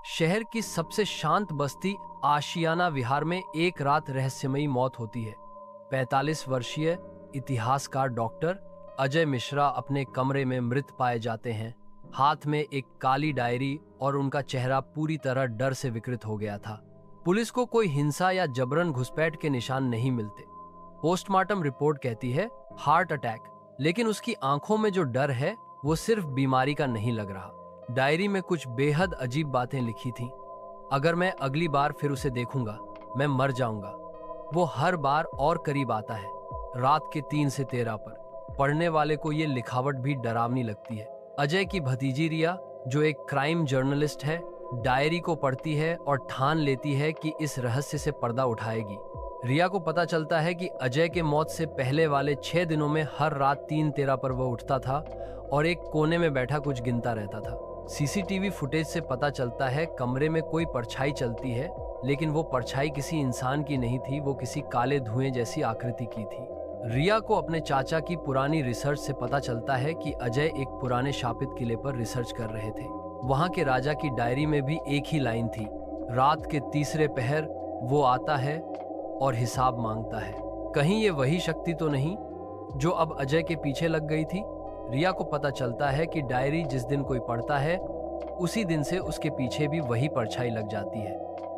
शहर की सबसे शांत बस्ती आशियाना विहार में एक रात रहस्यमयी मौत होती है। 45 वर्षीय इतिहासकार डॉक्टर अजय मिश्रा अपने कमरे में मृत पाए जाते हैं। हाथ में एक काली डायरी और उनका चेहरा पूरी तरह डर से विकृत हो गया था। पुलिस को कोई हिंसा या जबरन घुसपैठ के निशान नहीं मिलते। पोस्टमार्टम रिपोर्ट कहती है हार्ट अटैक, लेकिन उसकी आंखों में जो डर है वो सिर्फ बीमारी का नहीं लग रहा। डायरी में कुछ बेहद अजीब बातें लिखी थीं। अगर मैं अगली बार फिर उसे देखूंगा, मैं मर जाऊंगा। वो हर बार और करीब आता है, रात के 3 से 13 पर। पढ़ने वाले को ये लिखावट भी डरावनी लगती है। अजय की भतीजी रिया, जो एक क्राइम जर्नलिस्ट है, डायरी को पढ़ती है और ठान लेती है कि इस रहस्य से पर्दा उठाएगी। रिया को पता चलता है कि अजय के मौत से पहले वाले 6 दिनों में हर रात 3:13 पर वह उठता था और एक कोने में बैठा कुछ गिनता रहता था। सीसीटीवी फुटेज से पता चलता है कमरे में कोई परछाई चलती है, लेकिन वो परछाई किसी इंसान की नहीं थी, वो किसी काले धुएं जैसी आकृति की थी। रिया को अपने चाचा की पुरानी रिसर्च से पता चलता है कि अजय एक पुराने शापित किले पर रिसर्च कर रहे थे। वहां के राजा की डायरी में भी एक ही लाइन थी, रात के तीसरे पहर वो आता है और हिसाब मांगता है। कहीं ये वही शक्ति तो नहीं जो अब अजय के पीछे लग गई थी? रिया को पता चलता है कि डायरी जिस दिन कोई पढ़ता है, उसी दिन से उसके पीछे भी वही परछाई लग जाती है।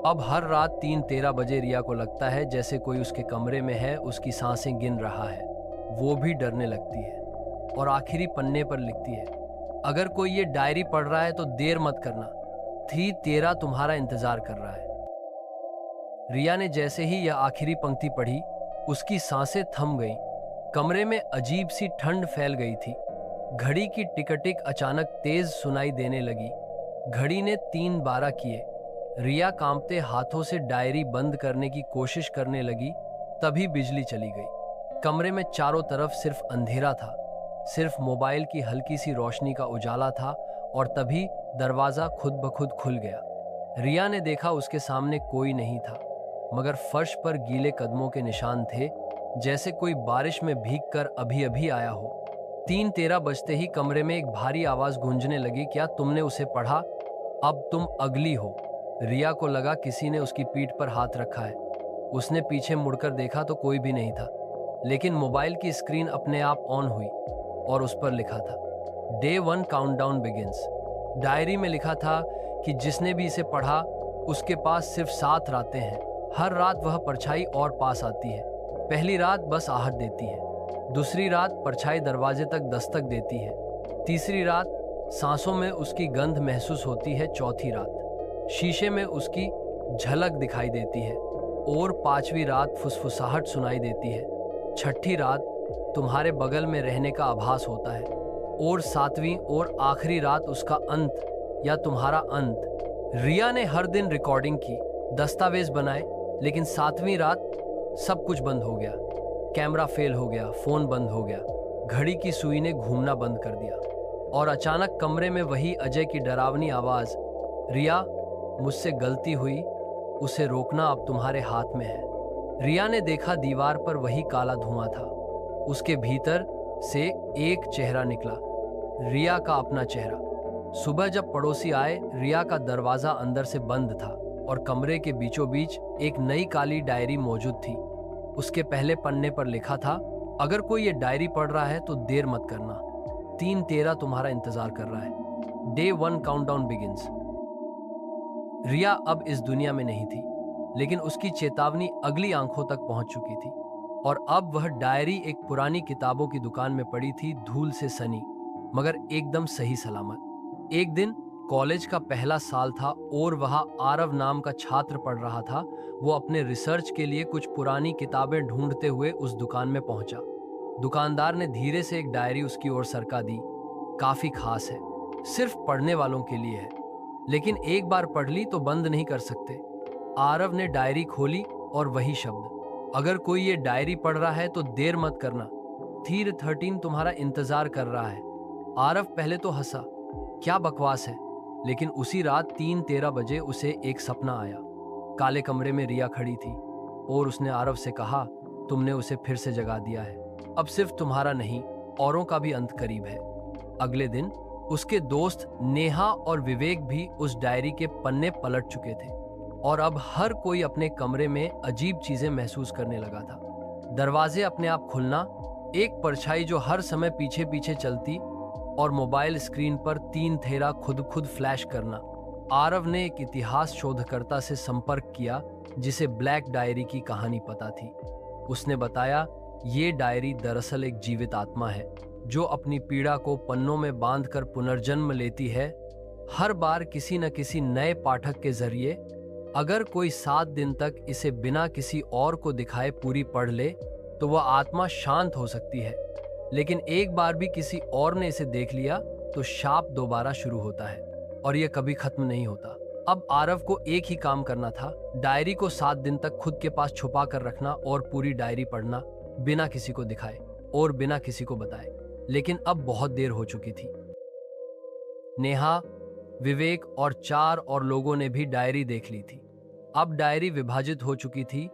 अब हर रात 3:13 बजे रिया को लगता है जैसे कोई उसके कमरे में है, उसकी सांसें गिन रहा है। वो भी डरने लगती है और आखिरी पन्ने पर लिखती है, अगर कोई ये डायरी पढ़ रहा है तो देर मत करना, 3:13 तुम्हारा इंतजार कर रहा है। रिया ने जैसे ही यह आखिरी पंक्ति पढ़ी, उसकी सांसें थम गईं। कमरे में अजीब सी ठंड फैल गई थी। घड़ी की टिक-टिक अचानक तेज सुनाई देने लगी। घड़ी ने 3:12 किए। रिया कांपते हाथों से डायरी बंद करने की कोशिश करने लगी, तभी बिजली चली गई। कमरे में चारों तरफ सिर्फ अंधेरा था, सिर्फ मोबाइल की हल्की सी रोशनी का उजाला था और तभी दरवाजा खुद ब खुद खुल गया। रिया ने देखा उसके सामने कोई नहीं था, मगर फर्श पर गीले कदमों के निशान थे, जैसे कोई बारिश में भीगकर अभी अभी आया हो। 3:13 बजते ही कमरे में एक भारी आवाज गूंजने लगी, क्या तुमने उसे पढ़ा? अब तुम अगली हो। रिया को लगा किसी ने उसकी पीठ पर हाथ रखा है। उसने पीछे मुड़कर देखा तो कोई भी नहीं था, लेकिन मोबाइल की स्क्रीन अपने आप ऑन हुई और उस पर लिखा था Day 1 काउंटडाउन बिगिंस। डायरी में लिखा था कि जिसने भी इसे पढ़ा उसके पास सिर्फ 7 रातें हैं। हर रात वह परछाई और पास आती है। पहली रात बस आहट देती है, दूसरी रात परछाई दरवाजे तक दस्तक देती है, तीसरी रात सांसों में उसकी गंध महसूस होती है, चौथी रात शीशे में उसकी झलक दिखाई देती है और 5वीं रात फुसफुसाहट सुनाई देती है, छठी रात तुम्हारे बगल में रहने का आभास होता है और 7वीं और आखिरी रात उसका अंत या तुम्हारा अंत। रिया ने हर दिन रिकॉर्डिंग की, दस्तावेज बनाए, लेकिन 7वीं रात सब कुछ बंद हो गया। कैमरा फेल हो गया, फोन बंद हो गया, घड़ी की सुई ने घूमना बंद कर दिया और अचानक कमरे में वही अजय की डरावनी आवाज, रिया मुझसे गलती हुई, उसे रोकना अब तुम्हारे हाथ में है। रिया ने देखा दीवार पर वही काला धुआं था। उसके भीतर से एक चेहरा निकला, रिया का अपना चेहरा। सुबह जब पड़ोसी आए, रिया का दरवाजा अंदर से बंद था और कमरे के बीचों बीच एक नई काली डायरी मौजूद थी। उसके पहले पन्ने पर लिखा था, अगर कोई ये डायरी पढ़ रहा है तो देर मत करना, 3:13 तुम्हारा इंतजार कर रहा है। Day 1 countdown begins. रिया अब इस दुनिया में नहीं थी, लेकिन उसकी चेतावनी अगली आंखों तक पहुंच चुकी थी और अब वह डायरी एक पुरानी किताबों की दुकान में पड़ी थी, धूल से सनी, मगर एकदम सही सलामत। एक दिन कॉलेज का पहला साल था और वहाँ आरव नाम का छात्र पढ़ रहा था। वो अपने रिसर्च के लिए कुछ पुरानी किताबें ढूंढते हुए उस दुकान में पहुंचा। दुकानदार ने धीरे से एक डायरी उसकी ओर सरका दी। काफी खास है, सिर्फ पढ़ने वालों के लिए है, लेकिन एक बार पढ़ ली तो बंद नहीं कर सकते। आरव ने डायरी खोली और वही शब्द, अगर कोई ये डायरी पढ़ रहा है तो देर मत करना, 3:13 तुम्हारा इंतजार कर रहा है। आरव पहले तो हंसा, क्या बकवास है, लेकिन उसी रात 3:13 बजे उसे एक सपना आया। काले कमरे में रिया खड़ी थी और उसने आरव से कहा, तुमने उसे फिर से जगा दिया है, अब सिर्फ तुम्हारा नहीं, औरों का भी अंत करीब है। अगले दिन उसके दोस्त नेहा और विवेक भी उस डायरी के पन्ने पलट चुके थे और अब हर कोई अपने कमरे में अजीब चीजें महसूस करने लगा था। दरवाजे अपने आप खुलना, एक परछाई जो हर समय पीछे पीछे चलती और मोबाइल स्क्रीन पर 3 फेरा खुद फ्लैश करना। आरव ने एक इतिहास शोधकर्ता से संपर्क किया जिसे ब्लैक डायरी की कहानी पता थी। उसने बताया, ये डायरी दरअसल एक जीवित आत्मा है जो अपनी पीड़ा को पन्नों में बांधकर पुनर्जन्म लेती है। हर बार किसी न किसी नए पाठक के जरिए अगर कोई 7 दिन तक इसे बिना किसी और को दिखाए पूरी पढ़ ले तो वह आत्मा शांत हो सकती है, लेकिन एक बार भी किसी और ने इसे देख लिया तो शाप दोबारा शुरू होता है और यह कभी खत्म नहीं होता। अब आरव को एक ही काम करना था, डायरी को 7 दिन तक खुद के पास छुपा कर रखना और पूरी डायरी पढ़ना बिना किसी को दिखाए और बिना किसी को बताए। लेकिन अब बहुत देर हो चुकी थी। नेहा, विवेक और 4 और लोगों ने भी डायरी देख ली थी। अब डायरी विभाजित हो चुकी थी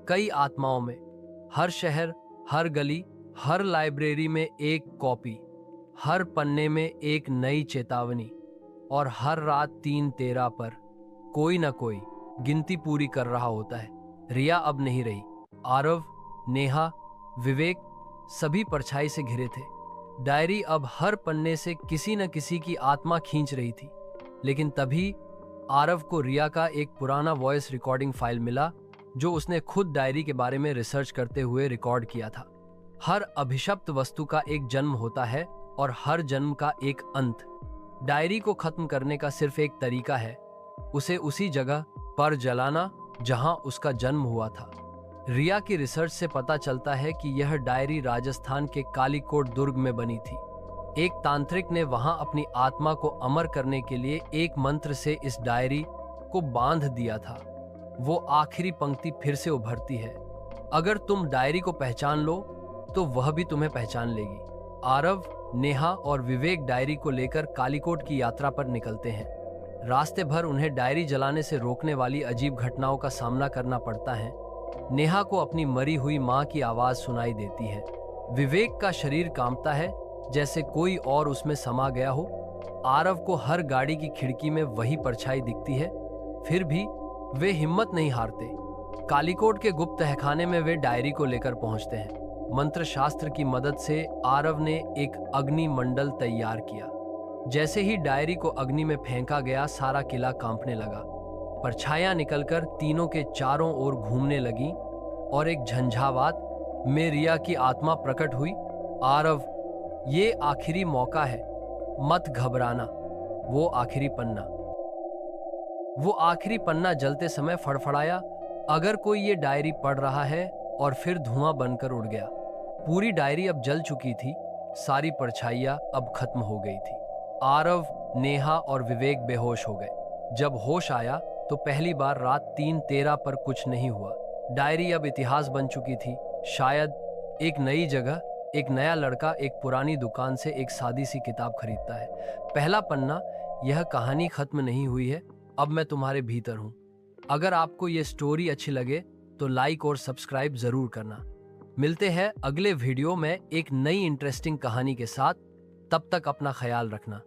कई आत्माओं में। हर शहर, हर गली, हर लाइब्रेरी में एक कॉपी, हर पन्ने में एक नई चेतावनी और हर रात 3:13 पर कोई न कोई गिनती पूरी कर रहा होता है। रिया अब नहीं रही। आरव, नेहा, विवेक सभी परछाई से घिरे थे। डायरी अब हर पन्ने से किसी न किसी की आत्मा खींच रही थी। लेकिन तभी आरव को रिया का एक पुराना वॉइस रिकॉर्डिंग फाइल मिला जो उसने खुद डायरी के बारे में रिसर्च करते हुए रिकॉर्ड किया था। हर अभिशप्त वस्तु का एक जन्म होता है और हर जन्म का एक अंत। डायरी को खत्म करने का सिर्फ एक तरीका है, उसे उसी जगह पर जलाना जहां उसका जन्म हुआ था। रिया की रिसर्च से पता चलता है कि यह डायरी राजस्थान के कालीकोट दुर्ग में बनी थी। एक तांत्रिक ने वहां अपनी आत्मा को अमर करने के लिए एक मंत्र से इस डायरी को बांध दिया था। वो आखिरी पंक्ति फिर से उभरती है, अगर तुम डायरी को पहचान लो तो वह भी तुम्हें पहचान लेगी। आरव, नेहा और विवेक डायरी को लेकर कालीकोट की यात्रा पर निकलते हैं। रास्ते भर उन्हें डायरी जलाने से रोकने वाली अजीब घटनाओं का सामना करना पड़ता है। नेहा को अपनी मरी हुई मां की आवाज सुनाई देती है। विवेक का शरीर कांपता है जैसे कोई और उसमें समा गया हो। आरव को हर गाड़ी की खिड़की में वही परछाई दिखती है, फिर भी वे हिम्मत नहीं हारते। कालीकोट के गुप्त तहखाने में वे डायरी को लेकर पहुंचते हैं। मंत्र शास्त्र की मदद से आरव ने एक अग्नि मंडल तैयार किया। जैसे ही डायरी को अग्नि में फेंका गया, सारा किला कांपने लगा। परछाइयां निकलकर तीनों के चारों ओर घूमने लगी और एक झंझावात में रिया की आत्मा प्रकट हुई। आरव, ये आखिरी मौका है, मत घबराना। वो आखिरी पन्ना जलते समय फड़फड़ाया, अगर कोई ये डायरी पढ़ रहा है, और फिर धुआं बनकर उड़ गया। पूरी डायरी अब जल चुकी थी, सारी परछाइयां अब खत्म हो गई थी। आरव, नेहा और विवेक बेहोश हो गए। जब होश आया तो पहली बार रात 3:13 पर कुछ नहीं हुआ। डायरी अब इतिहास बन चुकी थी। शायद एक नई जगह, एक नया लड़का एक पुरानी दुकान से एक सादी सी किताब खरीदता है। पहला पन्ना, यह कहानी खत्म नहीं हुई है, अब मैं तुम्हारे भीतर हूं। अगर आपको ये स्टोरी अच्छी लगे तो लाइक और सब्सक्राइब जरूर करना। मिलते हैं अगले वीडियो में एक नई इंटरेस्टिंग कहानी के साथ। तब तक अपना ख्याल रखना।